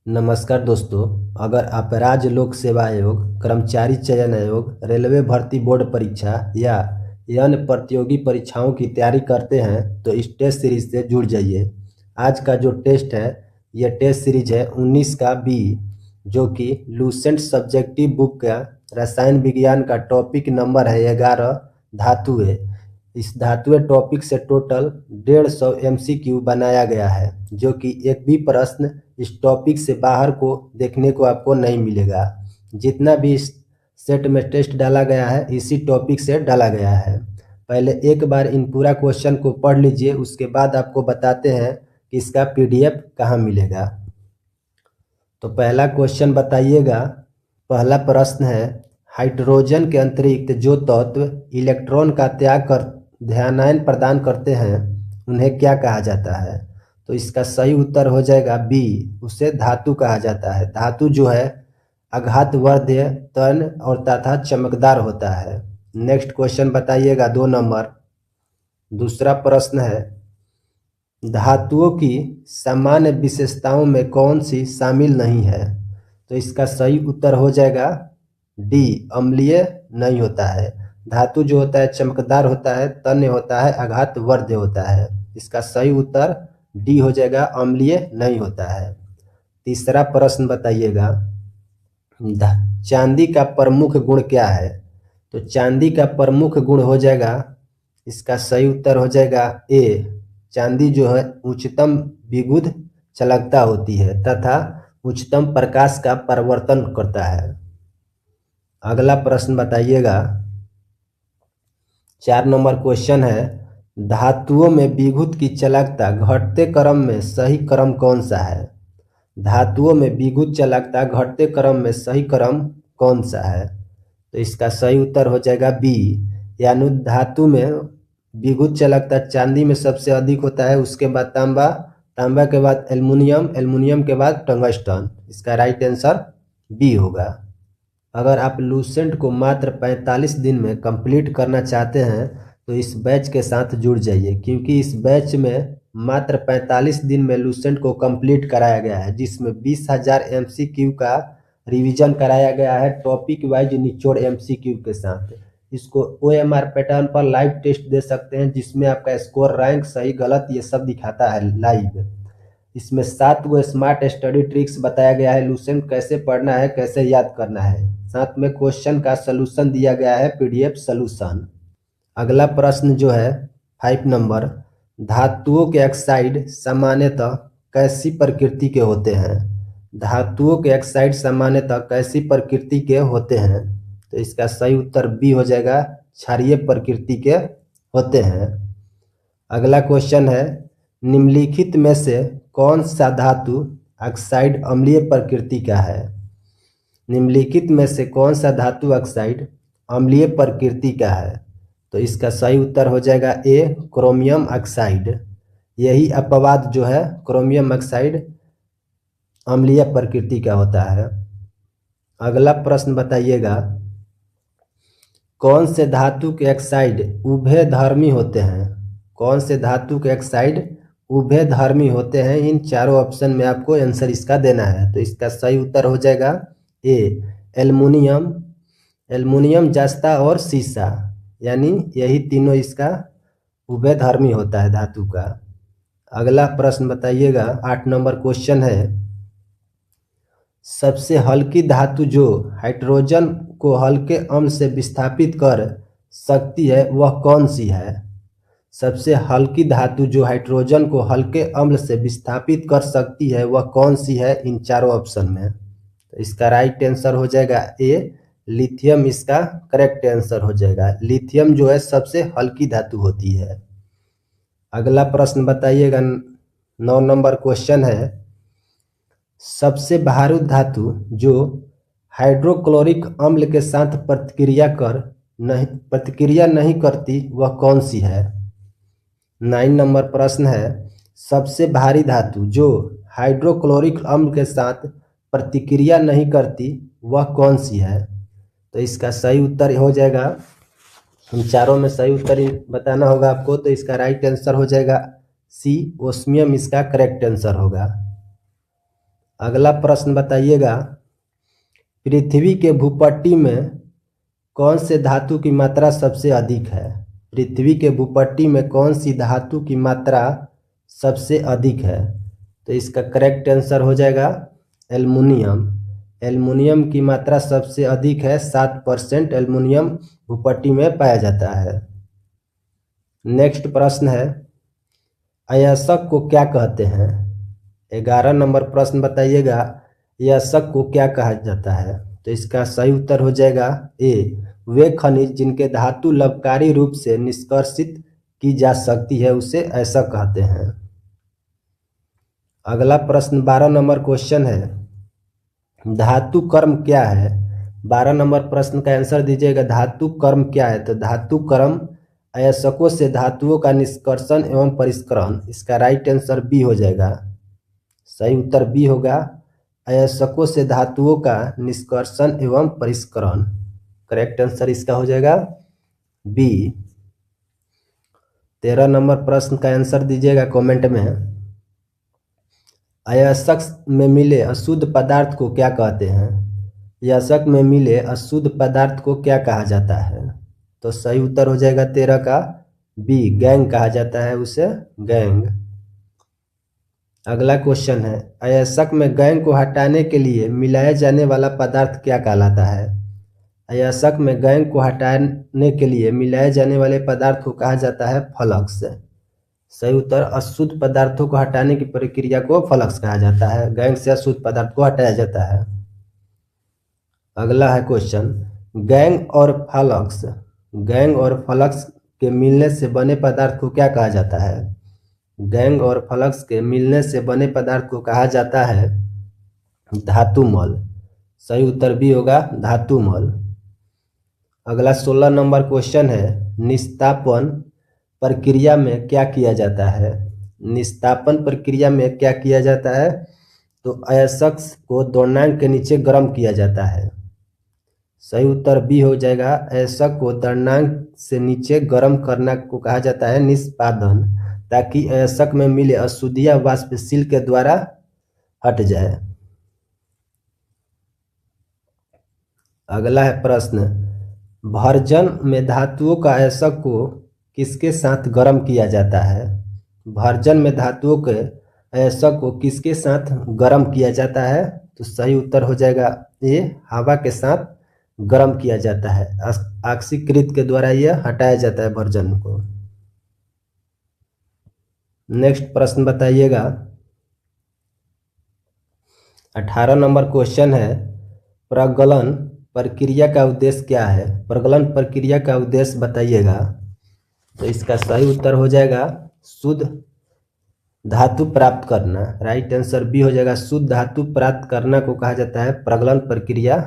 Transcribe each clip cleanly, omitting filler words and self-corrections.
नमस्कार दोस्तों। अगर आप राज्य लोक सेवा आयोग, कर्मचारी चयन आयोग, रेलवे भर्ती बोर्ड परीक्षा या अन्य प्रतियोगी परीक्षाओं की तैयारी करते हैं तो इस टेस्ट सीरीज से जुड़ जाइए। आज का जो टेस्ट है, यह टेस्ट सीरीज है 19 का बी, जो कि लूसेंट सब्जेक्टिव बुक का रसायन विज्ञान का टॉपिक नंबर है 11, धातुएं। इस धातुएं टॉपिक से टोटल 150 MCQ बनाया गया है, जो कि एक भी प्रश्न इस टॉपिक से बाहर को देखने को आपको नहीं मिलेगा। जितना भी इस सेट में टेस्ट डाला गया है इसी टॉपिक से डाला गया है। पहले एक बार इन पूरा क्वेश्चन को पढ़ लीजिए, उसके बाद आपको बताते हैं कि इसका PDF कहाँ मिलेगा। तो पहला क्वेश्चन बताइएगा। पहला प्रश्न है, हाइड्रोजन के अतिरिक्त जो तत्व इलेक्ट्रॉन का त्याग कर ध्यानायन प्रदान करते हैं उन्हें क्या कहा जाता है? तो इसका सही उत्तर हो जाएगा बी, उसे धातु कहा जाता है। धातु जो है आघातवर्ध्य, तन और तथा चमकदार होता है। नेक्स्ट क्वेश्चन बताइएगा 2 नंबर। दूसरा प्रश्न है, धातुओं की सामान्य विशेषताओं में कौन सी शामिल नहीं है? तो इसका सही उत्तर हो जाएगा डी, अम्लीय नहीं होता है। धातु जो होता है चमकदार होता है, तन्य होता है, आघातवर्ध्य होता है। इसका सही उत्तर डी हो जाएगा, अम्लीय नहीं होता है। तीसरा प्रश्न बताइएगा, चांदी का प्रमुख गुण क्या है? तो चांदी का प्रमुख गुण हो जाएगा, इसका सही उत्तर हो जाएगा ए, चांदी जो है उच्चतम विद्युत चालकता होती है तथा उच्चतम प्रकाश का परावर्तन करता है। अगला प्रश्न बताइएगा। 4 नंबर क्वेश्चन है, धातुओं में विद्युत की चालकता घटते क्रम में सही क्रम कौन सा है? धातुओं में विद्युत चालकता घटते क्रम में सही क्रम कौन सा है? तो इसका सही उत्तर हो जाएगा बी, यानी धातु में विद्युत चालकता चांदी में सबसे अधिक होता है, उसके बाद तांबा, तांबा के बाद एल्युमिनियम, एल्युमिनियम के बाद टंगस्टन। इसका राइट आंसर बी होगा। अगर आप लूसेंट को मात्र 45 दिन में कंप्लीट करना चाहते हैं तो इस बैच के साथ जुड़ जाइए, क्योंकि इस बैच में मात्र 45 दिन में लूसेंट को कंप्लीट कराया गया है, जिसमें 20,000 MCQ का रिवीजन कराया गया है टॉपिक वाइज निचोड़ MCQ के साथ। इसको OMR पैटर्न पर लाइव टेस्ट दे सकते हैं, जिसमें आपका स्कोर, रैंक, सही गलत ये सब दिखाता है लाइव। इसमें 7 गो स्मार्ट स्टडी ट्रिक्स बताया गया है, लूसेंट कैसे पढ़ना है, कैसे याद करना है। साथ में क्वेश्चन का सलूशन दिया गया है, PDF सलूशन। अगला प्रश्न जो है 5 नंबर, धातुओं के ऑक्साइड सामान्यतः कैसी प्रकृति के होते हैं? धातुओं के ऑक्साइड सामान्यतः कैसी प्रकृति के होते हैं? तो इसका सही उत्तर बी हो जाएगा, क्षारीय प्रकृति के होते हैं। अगला क्वेश्चन है, निम्नलिखित में से कौन सा धातु ऑक्साइड अम्लीय प्रकृति का है? निम्नलिखित में से कौन सा धातु ऑक्साइड अम्लीय प्रकृति का है? तो इसका सही उत्तर हो जाएगा ए, क्रोमियम ऑक्साइड। यही अपवाद जो है, क्रोमियम ऑक्साइड अम्लीय प्रकृति का होता है। अगला प्रश्न बताइएगा, कौन से धातु के ऑक्साइड उभयधर्मी होते हैं? कौन से धातु के ऑक्साइड उभयधर्मी होते हैं? इन चारों ऑप्शन में आपको आंसर इसका देना है। तो इसका सही उत्तर हो जाएगा ए, एल्युमिनियम, एल्युमिनियम, जस्ता और सीसा, यानी यही तीनों इसका उभयधर्मी होता है धातु का। अगला प्रश्न बताइएगा, 8 नंबर क्वेश्चन है, सबसे हल्की धातु जो हाइड्रोजन को हल्के अम्ल से विस्थापित कर सकती है वह कौन सी है? सबसे हल्की धातु जो हाइड्रोजन को हल्के अम्ल से विस्थापित कर सकती है वह कौन सी है इन चारों ऑप्शन में? तो इसका राइट आंसर हो जाएगा ए, लिथियम इसका करेक्ट आंसर हो जाएगा। लिथियम जो है सबसे हल्की धातु होती है। अगला प्रश्न बताइएगा, 9 नंबर क्वेश्चन है, सबसे भारी धातु जो हाइड्रोक्लोरिक अम्ल के साथ प्रतिक्रिया नहीं करती वह कौन सी है? 9 नंबर प्रश्न है, सबसे भारी धातु जो हाइड्रोक्लोरिक अम्ल के साथ प्रतिक्रिया नहीं करती वह कौन सी है? तो इसका सही उत्तर हो जाएगा, इन चारों में सही उत्तर बताना होगा आपको। तो इसका राइट आंसर हो जाएगा सी, ओस्मियम इसका करेक्ट आंसर होगा। अगला प्रश्न बताइएगा, पृथ्वी के भूपट्टी में कौन से धातु की मात्रा सबसे अधिक है? पृथ्वी के भूपट्टी में कौन सी धातु की मात्रा सबसे अधिक है? तो इसका करेक्ट आंसर हो जाएगा एल्युमिनियम। एल्युमिनियम की मात्रा सबसे अधिक है, 7% एल्युमिनियम भूपट्टी में पाया जाता है। नेक्स्ट प्रश्न है, अयस्क को क्या कहते हैं? 11 नंबर प्रश्न बताइएगा, अयस्क को क्या कहा जाता है? तो इसका सही उत्तर हो जाएगा ए, वे खनिज जिनके धातु लवकारी रूप से निष्कर्षित की जा सकती है उसे अयस्क कहते हैं। अगला प्रश्न 12 नंबर क्वेश्चन है, धातु कर्म क्या है? 12 नंबर प्रश्न का आंसर दीजिएगा, धातु कर्म क्या है? तो धातु कर्म अयस्कों से धातुओं का निष्कर्षण एवं परिष्करण। इसका राइट आंसर बी हो जाएगा। सही उत्तर बी होगा, अयस्कों से धातुओं का निष्कर्षण एवं परिष्करण। करेक्ट आंसर इसका हो जाएगा बी। 13 नंबर प्रश्न का आंसर दीजिएगा कमेंट में। अयस्क में मिले अशुद्ध पदार्थ को क्या कहते हैं? अयस्क में मिले अशुद्ध पदार्थ को क्या कहा जाता है? तो सही उत्तर हो जाएगा 13 का बी, गैंग कहा जाता है उसे, गैंग। अगला क्वेश्चन है, अयस्क में गैंग को हटाने के लिए मिलाया जाने वाला पदार्थ क्या कहलाता है? अयस्क में गैंग को हटाने के लिए मिलाए जाने वाले पदार्थ को कहा जाता है फ्लक्स। सही उत्तर, अशुद्ध पदार्थों को हटाने की प्रक्रिया को फ्लक्स कहा जाता है। गैंग से अशुद्ध पदार्थ को हटाया जाता है। अगला है क्वेश्चन, गैंग और फ्लक्स, गैंग और फ्लक्स के मिलने से बने पदार्थ को क्या कहा जाता है? गैंग और फ्लक्स के मिलने से बने पदार्थ को कहा जाता है धातुमल। सही उत्तर भी होगा धातुमल। अगला 16 नंबर क्वेश्चन है, निस्तापन प्रक्रिया में क्या किया जाता है? निस्तापन प्रक्रिया में क्या किया जाता है? तो अयस्क को द्रव्यमान के नीचे गर्म किया जाता है। सही उत्तर बी हो जाएगा, अयस्क को द्रव्यमान से नीचे गर्म करना को कहा जाता है निष्पादन, ताकि अयस्क में मिले अशुद्धियां वाष्पशील के द्वारा हट जाए। अगला है प्रश्न, भर्जन में धातुओं का अयस्क को किसके साथ गर्म किया जाता है? भर्जन में धातुओं के अयस्क को किसके साथ गर्म किया जाता है? तो सही उत्तर हो जाएगा ये, हवा के साथ गर्म किया जाता है। ऑक्सीकृत के द्वारा यह हटाया जाता है भर्जन को। नेक्स्ट प्रश्न बताइएगा, 18 नंबर क्वेश्चन है, प्रगलन प्रक्रिया का उद्देश्य क्या है? प्रगलन प्रक्रिया का उद्देश्य बताइएगा। तो इसका सही उत्तर हो जाएगा शुद्ध धातु प्राप्त करना। राइट आंसर बी हो जाएगा, शुद्ध धातु प्राप्त करना को कहा जाता है प्रगलन प्रक्रिया।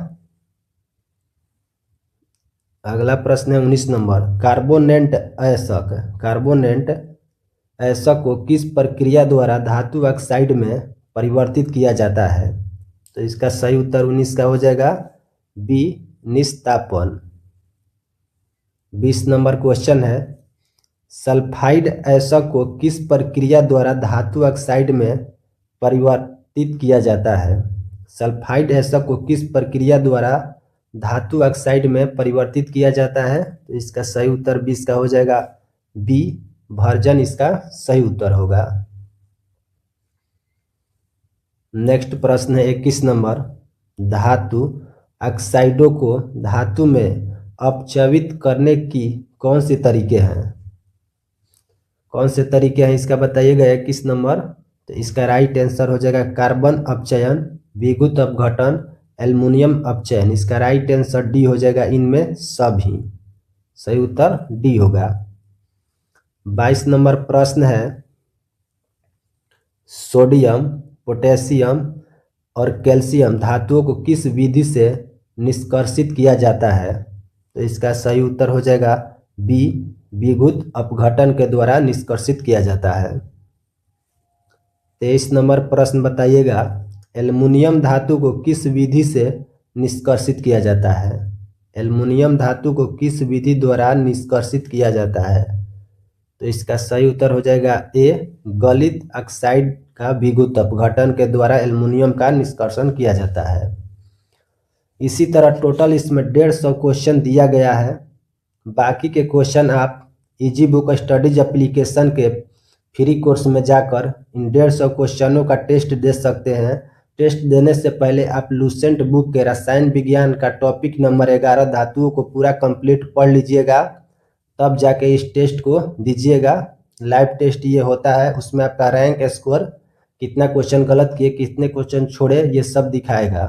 अगला प्रश्न है 19 नंबर, कार्बोनेट अयस्क, कार्बोनेट अयस्क को किस प्रक्रिया द्वारा धातु ऑक्साइड में परिवर्तित किया जाता है? तो इसका सही उत्तर 19 का हो जाएगा बी, निस्तापन। 20 नंबर क्वेश्चन है, सल्फाइड अयस्क को किस प्रक्रिया द्वारा धातु ऑक्साइड में परिवर्तित किया जाता है? सल्फाइड अयस्क को किस प्रक्रिया द्वारा धातु ऑक्साइड में परिवर्तित किया जाता है? तो इसका सही उत्तर 20 का हो जाएगा बी, भर्जन इसका सही उत्तर होगा। नेक्स्ट प्रश्न है 21 नंबर, धातु ऑक्साइडों को धातु में अपचवित करने की कौन से तरीके हैं? कौन से तरीके हैं इसका बताइएगा 21 नंबर। तो इसका राइट आंसर हो जाएगा कार्बन अपचयन, विद्युत अपघटन, एल्युमिनियम अपचयन। इसका राइट आंसर डी हो जाएगा, इनमें सभी। सही उत्तर डी होगा। 22 नंबर प्रश्न है, सोडियम, पोटेशियम और कैल्शियम धातुओं को किस विधि से निष्कर्षित किया जाता है? तो इसका सही उत्तर हो जाएगा बी, विद्युत अपघटन के द्वारा निष्कर्षित किया जाता है। 23 नंबर प्रश्न बताइएगा, एल्युमिनियम धातु को किस विधि से निष्कर्षित किया जाता है? एल्युमिनियम धातु को किस विधि द्वारा निष्कर्षित किया जाता है? तो इसका सही उत्तर हो जाएगा ए, गलित ऑक्साइड का विद्युत अपघटन के द्वारा एल्युमिनियम का निष्कर्षण किया जाता है। इसी तरह टोटल इसमें 150 क्वेश्चन दिया गया है। बाकी के क्वेश्चन आप इजी बुक स्टडीज एप्लीकेशन के फ्री कोर्स में जाकर इन 150 क्वेश्चनों का टेस्ट दे सकते हैं। टेस्ट देने से पहले आप लुसेंट बुक के रसायन विज्ञान का टॉपिक नंबर 11 धातुओं को पूरा कंप्लीट पढ़ लीजिएगा, तब जाके इस टेस्ट को दीजिएगा। लाइव टेस्ट ये होता है, उसमें आपका रैंक स्कोर, कितना क्वेश्चन गलत किए, कितने क्वेश्चन छोड़े, ये सब दिखाएगा।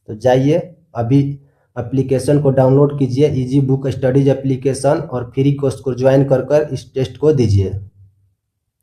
तो जाइए अभी एप्लीकेशन को डाउनलोड कीजिए, इजी बुक स्टडीज एप्लीकेशन, और फ्री कोर्स को ज्वाइन कर इस टेस्ट को दीजिए।